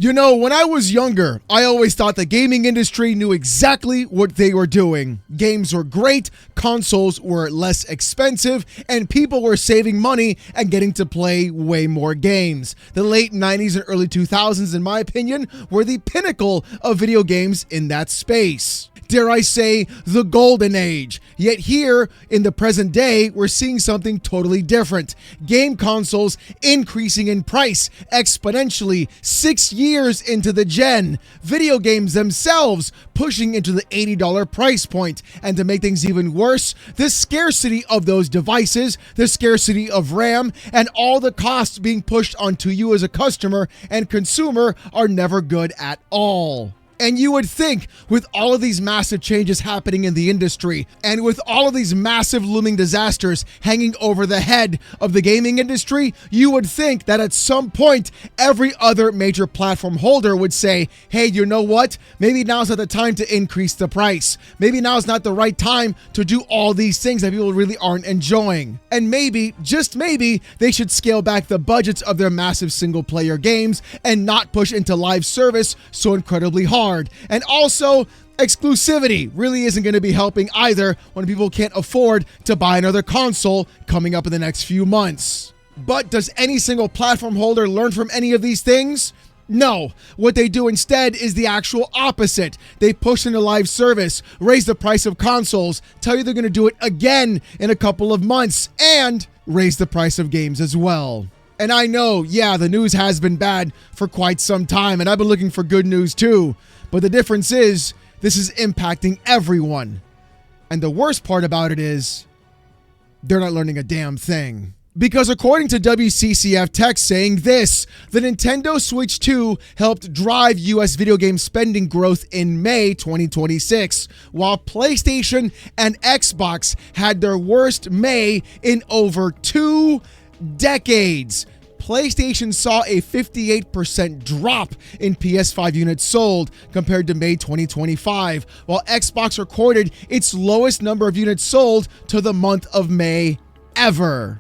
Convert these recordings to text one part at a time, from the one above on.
You know, when I was younger, I always thought the gaming industry knew exactly what they were doing. Games were great, consoles were less expensive, and people were saving money and getting to play way more games. The late 90s and early 2000s, in my opinion, were the pinnacle of video games in that space. Dare I say, the golden age. Yet here, in the present day, we're seeing something totally different. Game consoles increasing in price exponentially 6 years into the gen. Video games themselves pushing into the $80 price point. And to make things even worse, the scarcity of those devices, the scarcity of RAM, and all the costs being pushed onto you as a customer and consumer are never good at all. And you would think, with all of these massive changes happening in the industry, and with all of these massive looming disasters hanging over the head of the gaming industry, you would think that at some point, every other major platform holder would say, hey, you know what? Maybe now's not the time to increase the price. Maybe now's not the right time to do all these things that people really aren't enjoying. And maybe, just maybe, they should scale back the budgets of their massive single-player games and not push into live service so incredibly hard. And also, exclusivity really isn't going to be helping either when people can't afford to buy another console coming up in the next few months. But does any single platform holder learn from any of these things? No. What they do instead is the actual opposite. They push into live service, raise the price of consoles, tell you they're going to do it again in a couple of months, and raise the price of games as well. And I know, yeah, the news has been bad for quite some time, and I've been looking for good news too. But the difference is, this is impacting everyone. And the worst part about it is, they're not learning a damn thing. Because according to WCCF Tech saying this, the Nintendo Switch 2 helped drive US video game spending growth in May 2026, while PlayStation and Xbox had their worst May in over 2 decades. PlayStation saw a 58% drop in PS5 units sold compared to May 2025, while Xbox recorded its lowest number of units sold to the month of May ever.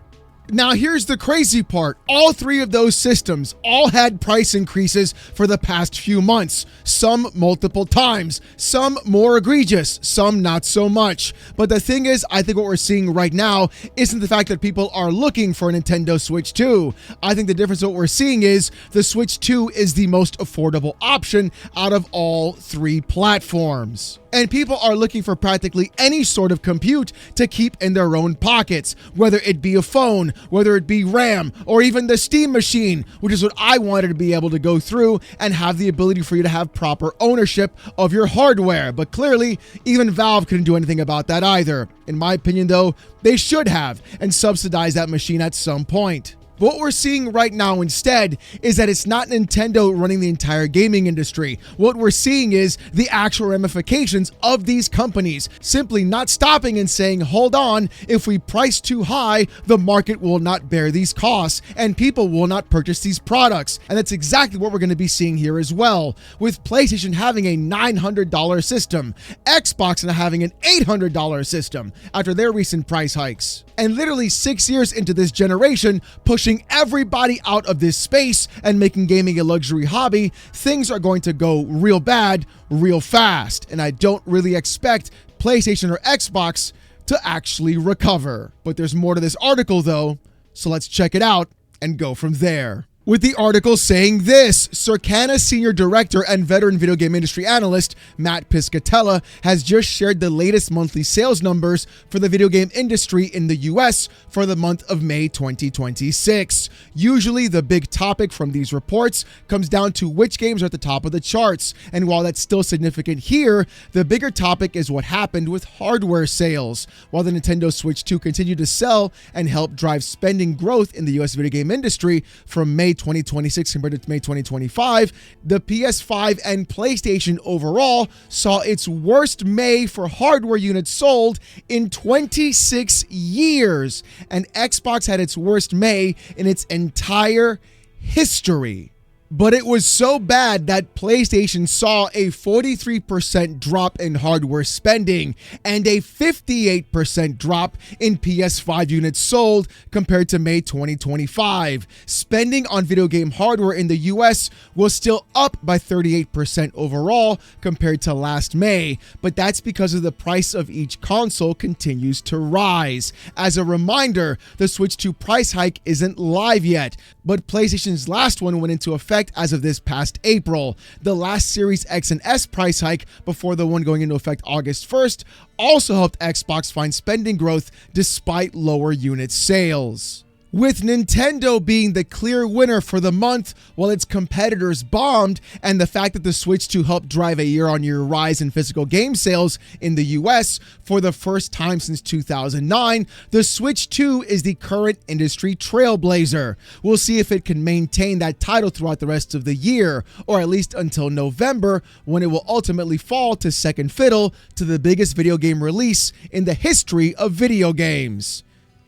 Now here's the crazy part. All three of those systems all had price increases for the past few months. Some multiple times, some more egregious, some not so much. But the thing is, I think what we're seeing right now isn't the fact that people are looking for a Nintendo Switch 2. I think the difference what we're seeing is the Switch 2 is the most affordable option out of all three platforms. And people are looking for practically any sort of compute to keep in their own pockets, whether it be a phone, whether it be RAM, or even the Steam machine, which is what I wanted to be able to go through and have the ability for you to have proper ownership of your hardware. But clearly, even Valve couldn't do anything about that either. In my opinion, though, they should have and subsidize that machine at some point. What we're seeing right now instead is that it's not Nintendo running the entire gaming industry. What we're seeing is the actual ramifications of these companies simply not stopping and saying, hold on, if we price too high, the market will not bear these costs and people will not purchase these products. And that's exactly what we're going to be seeing here as well, with PlayStation having a $900 system, Xbox now having an $800 system after their recent price hikes. And literally 6 years into this generation, pushing everybody out of this space and making gaming a luxury hobby, things are going to go real bad real fast. And I don't really expect PlayStation or Xbox to actually recover. But there's more to this article though, so let's check it out and go from there. With the article saying this, Circana Senior Director and veteran video game industry analyst Matt Piscatella has just shared the latest monthly sales numbers for the video game industry in the US for the month of May 2026. Usually the big topic from these reports comes down to which games are at the top of the charts, and while that's still significant here, the bigger topic is what happened with hardware sales. While the Nintendo Switch 2 continued to sell and help drive spending growth in the US video game industry from May 2026 compared to May 2025, the PS5 and PlayStation overall saw its worst May for hardware units sold in 26 years, and Xbox had its worst May in its entire history. But it was so bad that PlayStation saw a 43% drop in hardware spending and a 58% drop in PS5 units sold compared to May 2025. Spending on video game hardware in the US was still up by 38% overall compared to last May, but that's because of the price of each console continues to rise. As a reminder, the Switch 2 price hike isn't live yet, but PlayStation's last one went into effect as of this past April. The last Series X and S price hike before the one going into effect August 1st also helped Xbox find spending growth despite lower unit sales. With Nintendo being the clear winner for the month while its competitors bombed, and the fact that the Switch 2 helped drive a year-on-year rise in physical game sales in the US for the first time since 2009, the Switch 2 is the current industry trailblazer. We'll see if it can maintain that title throughout the rest of the year, or at least until November, when it will ultimately fall to second fiddle to the biggest video game release in the history of video games.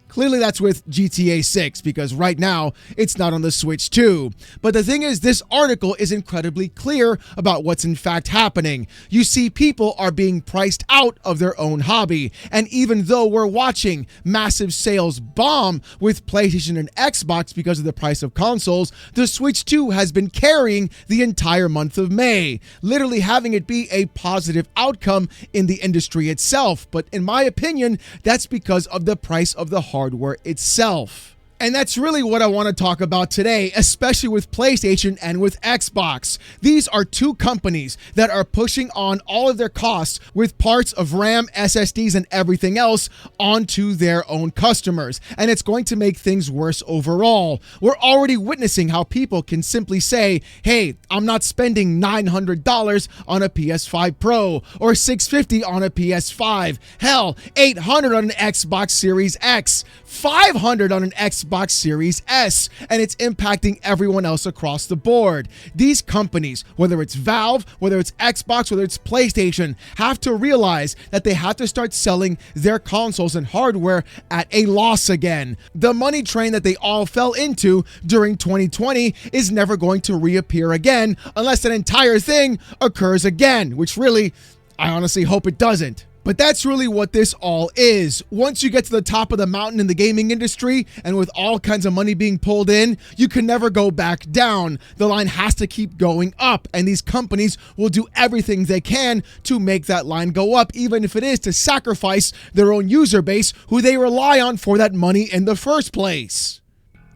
Clearly that's with GTA 6 because right now it's not on the Switch 2. But the thing is, this article is incredibly clear about what's in fact happening. You see, people are being priced out of their own hobby. And even though we're watching massive sales bomb with PlayStation and Xbox because of the price of consoles, the Switch 2 has been carrying the entire month of May, literally having it be a positive outcome in the industry itself. But in my opinion, that's because of the price of the hardware itself. And that's really what I want to talk about today, especially with PlayStation and with Xbox. These are two companies that are pushing on all of their costs with parts of RAM, SSDs, and everything else onto their own customers. And it's going to make things worse overall. We're already witnessing how people can simply say, hey, I'm not spending $900 on a PS5 Pro or $650 on a PS5. Hell, $800 on an Xbox Series X, $500 on an Xbox Series S, and it's impacting everyone else across the board. These companies, whether it's Valve, whether it's Xbox, whether it's PlayStation, have to realize that they have to start selling their consoles and hardware at a loss again. The money train that they all fell into during 2020 is never going to reappear again unless an entire thing occurs again, which really, I honestly hope it doesn't. But that's really what this all is. Once you get to the top of the mountain in the gaming industry, and with all kinds of money being pulled in, you can never go back down. The line has to keep going up, and these companies will do everything they can to make that line go up, even if it is to sacrifice their own user base, who they rely on for that money in the first place.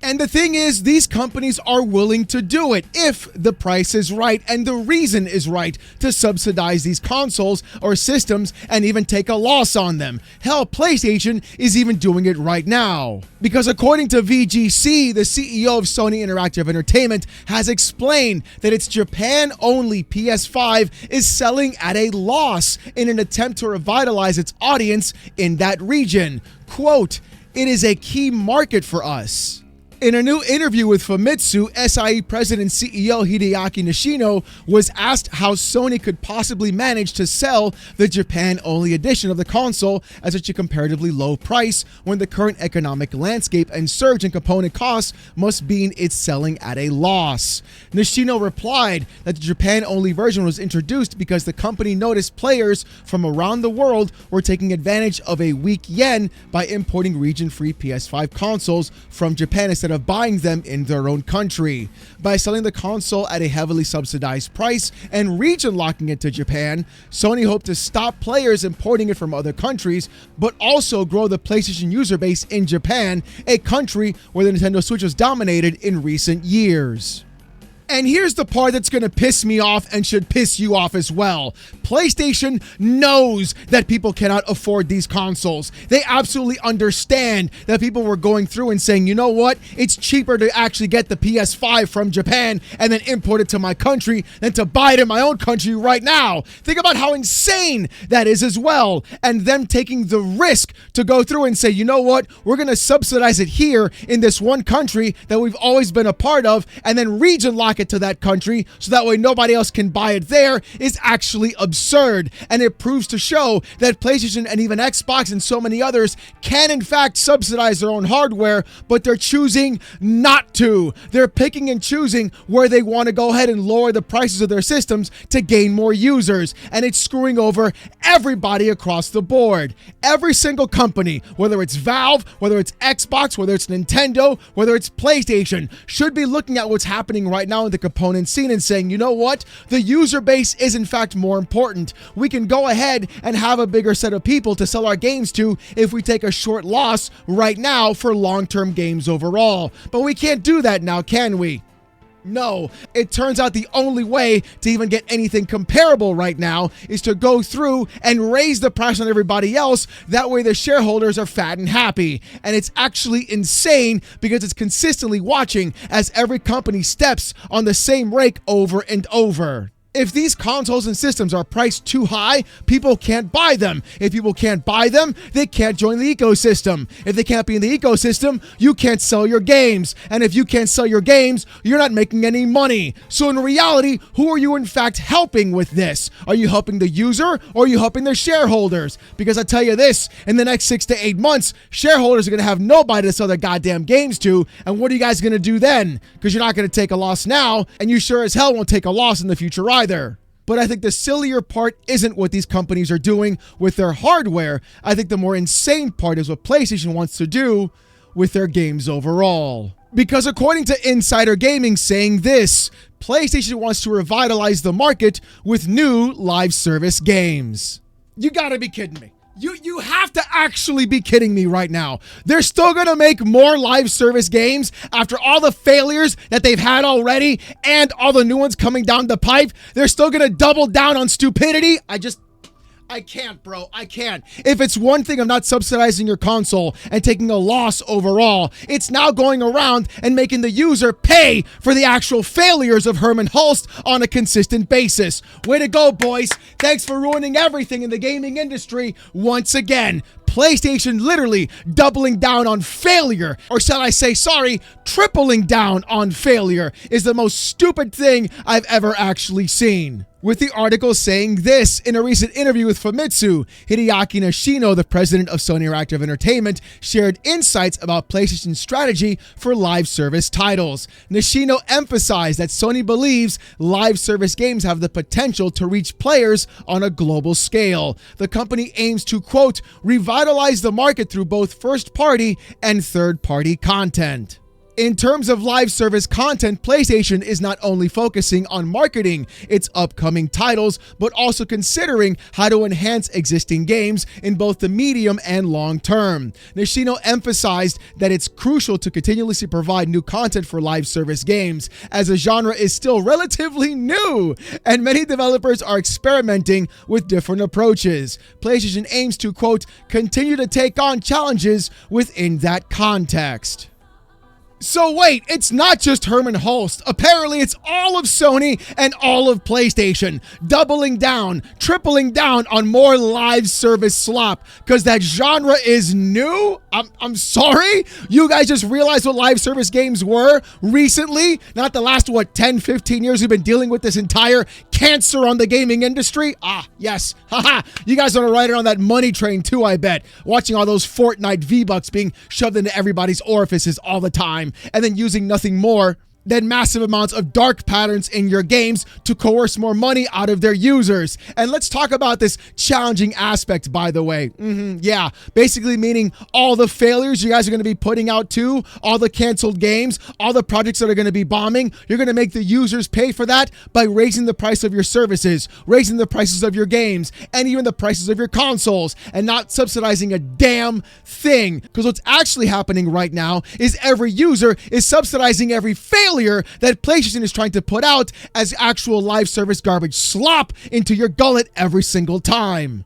And the thing is, these companies are willing to do it if the price is right and the reason is right to subsidize these consoles or systems and even take a loss on them. Hell, PlayStation is even doing it right now. Because according to VGC, the CEO of Sony Interactive Entertainment has explained that its Japan-only PS5 is selling at a loss in an attempt to revitalize its audience in that region. Quote, "It is a key market for us." In a new interview with Famitsu, SIE President and CEO Hideaki Nishino was asked how Sony could possibly manage to sell the Japan-only edition of the console at such a comparatively low price when the current economic landscape and surge in component costs must mean it's selling at a loss. Nishino replied that the Japan-only version was introduced because the company noticed players from around the world were taking advantage of a weak yen by importing region-free PS5 consoles from Japan instead of buying them in their own country. By selling the console at a heavily subsidized price and region locking it to Japan, Sony hoped to stop players importing it from other countries, but also grow the PlayStation user base in Japan, a country where the Nintendo Switch was dominated in recent years. And here's the part that's going to piss me off and should piss you off as well. PlayStation knows that people cannot afford these consoles. They absolutely understand that people were going through and saying, you know what? It's cheaper to actually get the PS5 from Japan and then import it to my country than to buy it in my own country right now. Think about how insane that is as well. And them taking the risk to go through and say, you know what? We're going to subsidize it here in this one country that we've always been a part of, and then region lock it to that country so that way nobody else can buy it there, is actually absurd. absurd, and it proves to show that PlayStation and even Xbox and so many others can in fact subsidize their own hardware, but they're choosing not to. They're picking and choosing where they want to go ahead and lower the prices of their systems to gain more users, and it's screwing over everybody across the board. Every single company, whether it's Valve, whether it's Xbox, whether it's Nintendo, whether it's PlayStation, should be looking at what's happening right now in the component scene and saying, you know what? The user base is in fact more important. We can go ahead and have a bigger set of people to sell our games to if we take a short loss right now for long-term games overall. But we can't do that now, can we? No, it turns out the only way to even get anything comparable right now is to go through and raise the price on everybody else. That way the shareholders are fat and happy. And it's actually insane because it's consistently watching as every company steps on the same rake over and over. If these consoles and systems are priced too high, people can't buy them. If people can't buy them, they can't join the ecosystem. If they can't be in the ecosystem, you can't sell your games. And if you can't sell your games, you're not making any money. So in reality, who are you in fact helping with this? Are you helping the user or are you helping the shareholders? Because I tell you this, in the next 6 to 8 months, shareholders are going to have nobody to sell their goddamn games to. And what are you guys going to do then? Because you're not going to take a loss now, and you sure as hell won't take a loss in the future either. But I think the sillier part isn't what these companies are doing with their hardware. I think the more insane part is what PlayStation wants to do with their games overall. Because according to Insider Gaming saying this, PlayStation wants to revitalize the market with new live service games. You gotta be kidding me. You have to actually be kidding me right now. They're still going to make more live service games after all the failures that they've had already and all the new ones coming down the pipe. They're still going to double down on stupidity. I can't, bro. I can't. If it's one thing of not subsidizing your console and taking a loss overall, it's now going around and making the user pay for the actual failures of Herman Hulst on a consistent basis. Way to go, boys. Thanks for ruining everything in the gaming industry once again. PlayStation literally doubling down on failure, or shall I say, sorry, tripling down on failure is the most stupid thing I've ever actually seen. With the article saying this, in a recent interview with Famitsu, Hideaki Nishino, the president of Sony Interactive Entertainment, shared insights about PlayStation's strategy for live service titles. Nishino emphasized that Sony believes live service games have the potential to reach players on a global scale. The company aims to, quote, revitalize the market through both first-party and third-party content. In terms of live service content, PlayStation is not only focusing on marketing its upcoming titles, but also considering how to enhance existing games in both the medium and long term. Nishino emphasized that it's crucial to continuously provide new content for live service games, as the genre is still relatively new, and many developers are experimenting with different approaches. PlayStation aims to, quote, continue to take on challenges within that context. So wait, it's not just Herman Hulst. Apparently it's all of Sony and all of PlayStation doubling down, tripling down on more live service slop because that genre is new? I'm sorry? You guys just realized what live service games were recently? Not the last, 10, 15 years we've been dealing with this entire cancer on the gaming industry? Ah, yes. Haha. You guys want to ride it on that money train too, I bet. Watching all those Fortnite V-Bucks being shoved into everybody's orifices all the time, and then using nothing more than massive amounts of dark patterns in your games to coerce more money out of their users. And let's talk about this challenging aspect, by the way. Yeah, basically meaning all the failures you guys are going to be putting out too, all the canceled games, all the projects that are going to be bombing, you're going to make the users pay for that by raising the price of your services, raising the prices of your games, and even the prices of your consoles, and not subsidizing a damn thing. Because what's actually happening right now is every user is subsidizing every failure that PlayStation is trying to put out as actual live service garbage slop into your gullet every single time.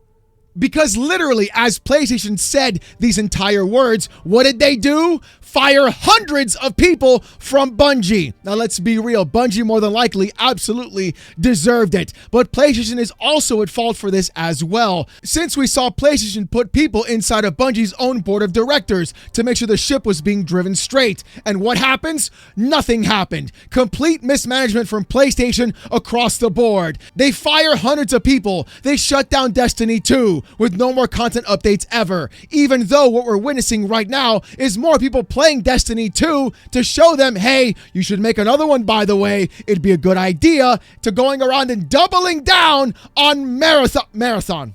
Because literally, as PlayStation said these entire words, what did they do? Fire hundreds of people from Bungie. Now, let's be real. Bungie more than likely absolutely deserved it. But PlayStation is also at fault for this as well, since we saw PlayStation put people inside of Bungie's own board of directors to make sure the ship was being driven straight. And what happens? Nothing happened. Complete mismanagement from PlayStation across the board. They fire hundreds of people. They shut down Destiny 2 with no more content updates ever, even though what we're witnessing right now is more people playing Destiny 2 to show them, hey, you should make another one, by the way. It'd be a good idea, to going around and doubling down on marathon.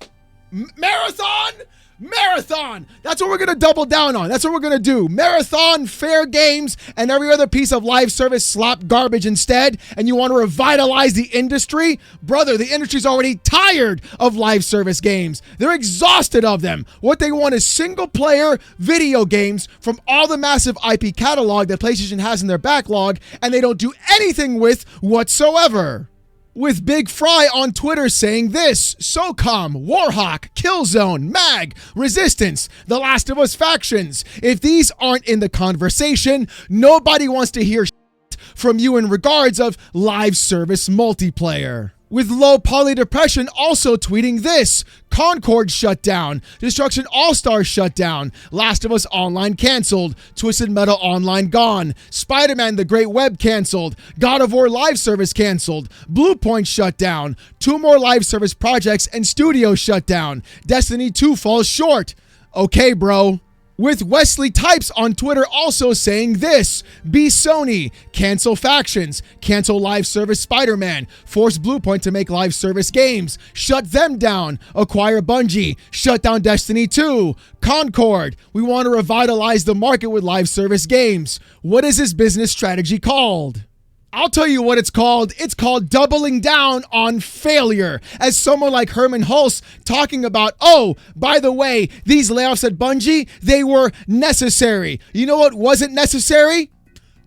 That's what we're going to double down on. That's what we're going to do. Marathon, fair games, and every other piece of live service slop garbage instead. And you want to revitalize the industry? Brother, the industry's already tired of live service games. They're exhausted of them. What they want is single player video games from all the massive IP catalog that PlayStation has in their backlog, and they don't do anything with whatsoever. With Big Fry on Twitter saying this: SOCOM, Warhawk, Killzone, MAG, Resistance, The Last of Us factions. If these aren't in the conversation, nobody wants to hear from you in regards of live service multiplayer. With Low Poly Depression also tweeting this: Concord shut down, Destruction All-Stars shut down, Last of Us Online canceled, Twisted Metal Online gone, Spider-Man The Great Web canceled, God of War live service canceled, Bluepoint shut down, 2 more live service projects and studios shut down, Destiny 2 falls short. Okay, bro. With Wesley Types on Twitter also saying this: Be Sony, cancel factions, cancel live service Spider-Man, force Bluepoint to make live service games, shut them down, acquire Bungie, shut down Destiny 2, Concord, we want to revitalize the market with live service games. What is this business strategy called? I'll tell you what it's called. It's called doubling down on failure. As someone like Herman Hulse talking about, oh, by the way, these layoffs at Bungie, they were necessary. You know what wasn't necessary?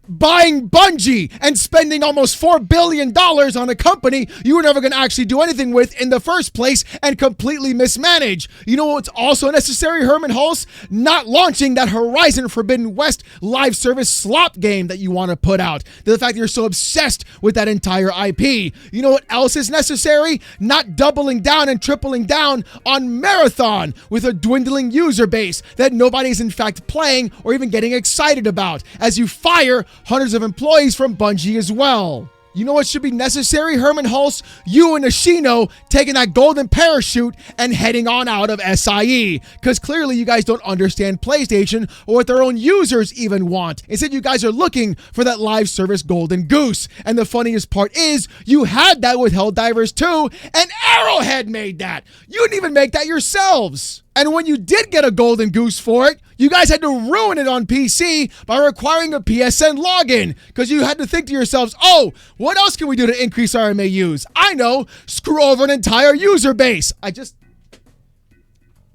Buying Bungie and spending almost $4 billion on a company you were never going to actually do anything with in the first place and completely mismanage. You know what's also necessary, Herman Hulse? Not launching that Horizon Forbidden West live service slop game that you want to put out. The fact that you're so obsessed with that entire IP. You know what else is necessary? Not doubling down and tripling down on Marathon with a dwindling user base that nobody's in fact playing or even getting excited about, as you fire hundreds of employees from Bungie as well. You know what should be necessary, Herman Hulse? You and Ashino taking that golden parachute and heading on out of SIE. Because clearly you guys don't understand PlayStation or what their own users even want. Instead, you guys are looking for that live service golden goose. And the funniest part is, you had that with Helldivers 2, and Arrowhead made that. You didn't even make that yourselves. And when you did get a golden goose for it, you guys had to ruin it on PC by requiring a PSN login, because you had to think to yourselves, oh, what else can we do to increase our MAUs? I know, screw over an entire user base.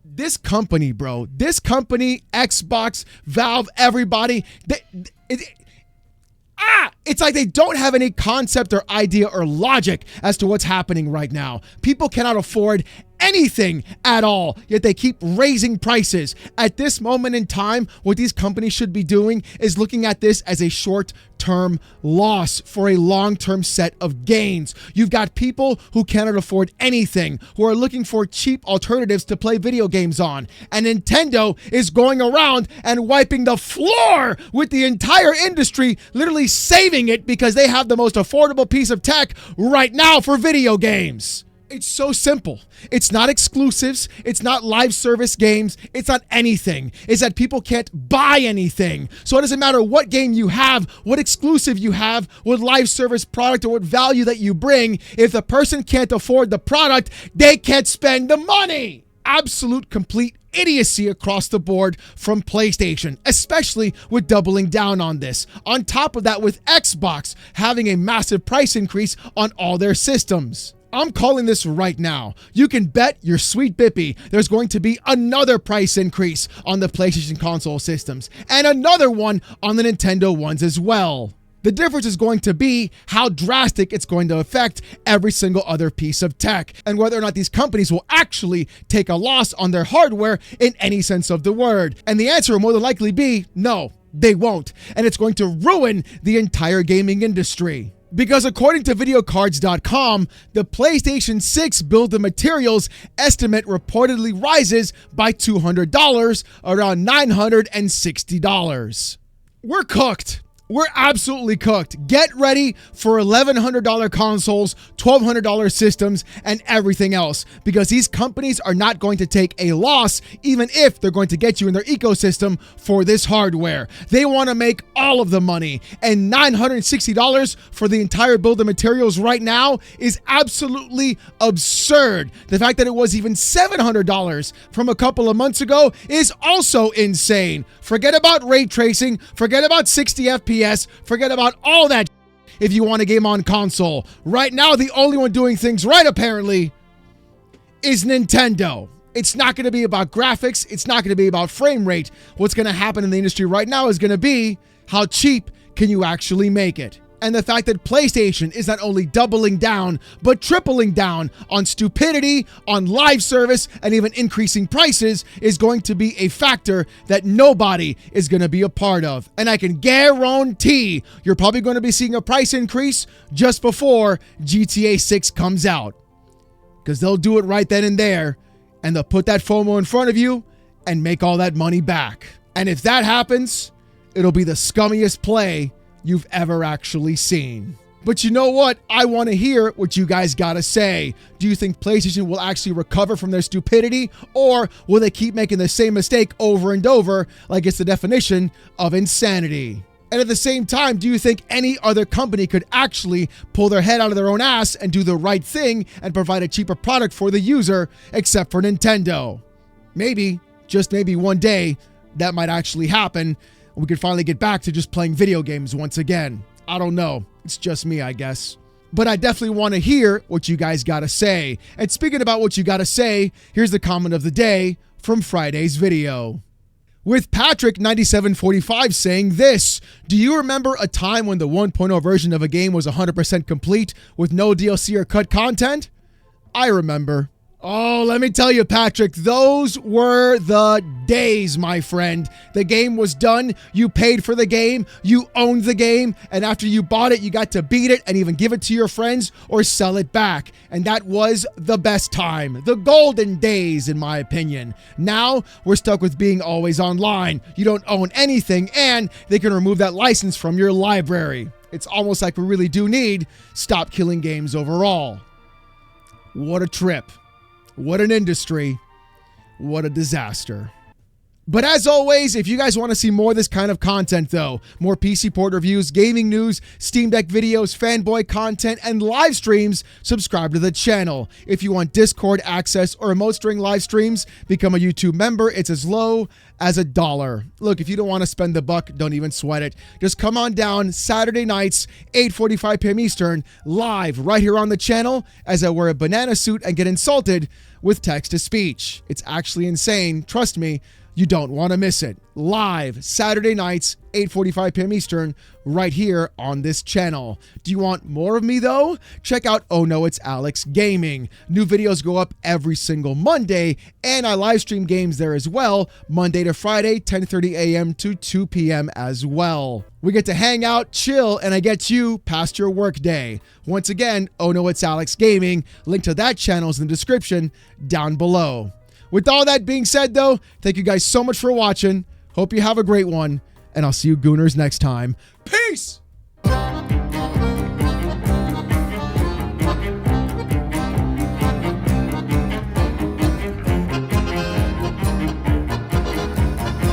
This company, bro, Xbox, Valve, everybody, it's like they don't have any concept or idea or logic as to what's happening right now. People cannot afford anything at all, yet they keep raising prices. At this moment in time, what these companies should be doing is looking at this as a short-term loss for a long-term set of gains. You've got people who cannot afford anything, who are looking for cheap alternatives to play video games on, and Nintendo is going around and wiping the floor with the entire industry, literally saving it because they have the most affordable piece of tech right now for video games. It's so simple. It's not exclusives. It's not live service games. It's not anything. It's that people can't buy anything. So it doesn't matter what game you have, what exclusive you have, what live service product or what value that you bring. If the person can't afford the product, they can't spend the money. Absolute complete idiocy across the board from PlayStation, especially with doubling down on this. On top of that, with Xbox having a massive price increase on all their systems. I'm calling this right now. You can bet your sweet bippy there's going to be another price increase on the PlayStation console systems and another one on the Nintendo ones as well. The difference is going to be how drastic it's going to affect every single other piece of tech, and whether or not these companies will actually take a loss on their hardware in any sense of the word. And the answer will more than likely be no, they won't. And it's going to ruin the entire gaming industry. Because according to videocards.com, the PlayStation 6 bill of materials estimate reportedly rises by $200, around $960. We're cooked. We're absolutely cooked. Get ready for $1,100 consoles, $1,200 systems, and everything else, because these companies are not going to take a loss, even if they're going to get you in their ecosystem for this hardware. They want to make all of the money, and $960 for the entire bill of materials right now is absolutely absurd. The fact that it was even $700 from a couple of months ago is also insane. Forget about ray tracing, forget about 60 FPS, forget about all that if you want a game on console. Right now, the only one doing things right, apparently, is Nintendo. It's not going to be about graphics. It's not going to be about frame rate. What's going to happen in the industry right now is going to be how cheap can you actually make it. And the fact that PlayStation is not only doubling down, but tripling down on stupidity, on live service, and even increasing prices is going to be a factor that nobody is going to be a part of. And I can guarantee you're probably going to be seeing a price increase just before GTA 6 comes out. Because they'll do it right then and there, and they'll put that FOMO in front of you and make all that money back. And if that happens, it'll be the scummiest play you've ever actually seen. But you know what? I want to hear what you guys gotta say. Do you think PlayStation will actually recover from their stupidity, or will they keep making the same mistake over and over, like it's the definition of insanity? And at the same time, do you think any other company could actually pull their head out of their own ass and do the right thing and provide a cheaper product for the user, except for Nintendo? Maybe, just maybe one day, that might actually happen. We could finally get back to just playing video games once again. I don't know. It's just me, I guess. But I definitely want to hear what you guys got to say. And speaking about what you got to say, here's the comment of the day from Friday's video. With Patrick9745 saying this: do you remember a time when the 1.0 version of a game was 100% complete with no DLC or cut content? I remember. Oh, let me tell you, Patrick, those were the days, my friend. The game was done. You paid for the game. You owned the game. And after you bought it, you got to beat it and even give it to your friends or sell it back. And that was the best time. The golden days, in my opinion. Now, we're stuck with being always online. You don't own anything, and they can remove that license from your library. It's almost like we really do need stop killing games overall. What a trip. What an industry. What a disaster. But as always, if you guys want to see more of this kind of content though, more PC port reviews, gaming news, Steam Deck videos, fanboy content, and live streams, subscribe to the channel. If you want Discord access or emotes during live streams, become a YouTube member. It's as low as $1. Look, if you don't want to spend the buck, don't even sweat it. Just come on down Saturday nights, 8:45 p.m. Eastern, live right here on the channel as I wear a banana suit and get insulted with text-to-speech. It's actually insane. Trust me. You don't want to miss it. Live Saturday nights, 8:45 p.m. Eastern, right here on this channel. Do you want more of me though? Check out Oh No It's Alex Gaming. New videos go up every single Monday, and I live stream games there as well, Monday to Friday, 10:30 a.m. to 2 p.m. as well. We get to hang out, chill, and I get you past your work day. Once again, Oh No It's Alex Gaming. Link to that channel is in the description down below. With all that being said, though, thank you guys so much for watching. Hope you have a great one, and I'll see you gooners next time. Peace!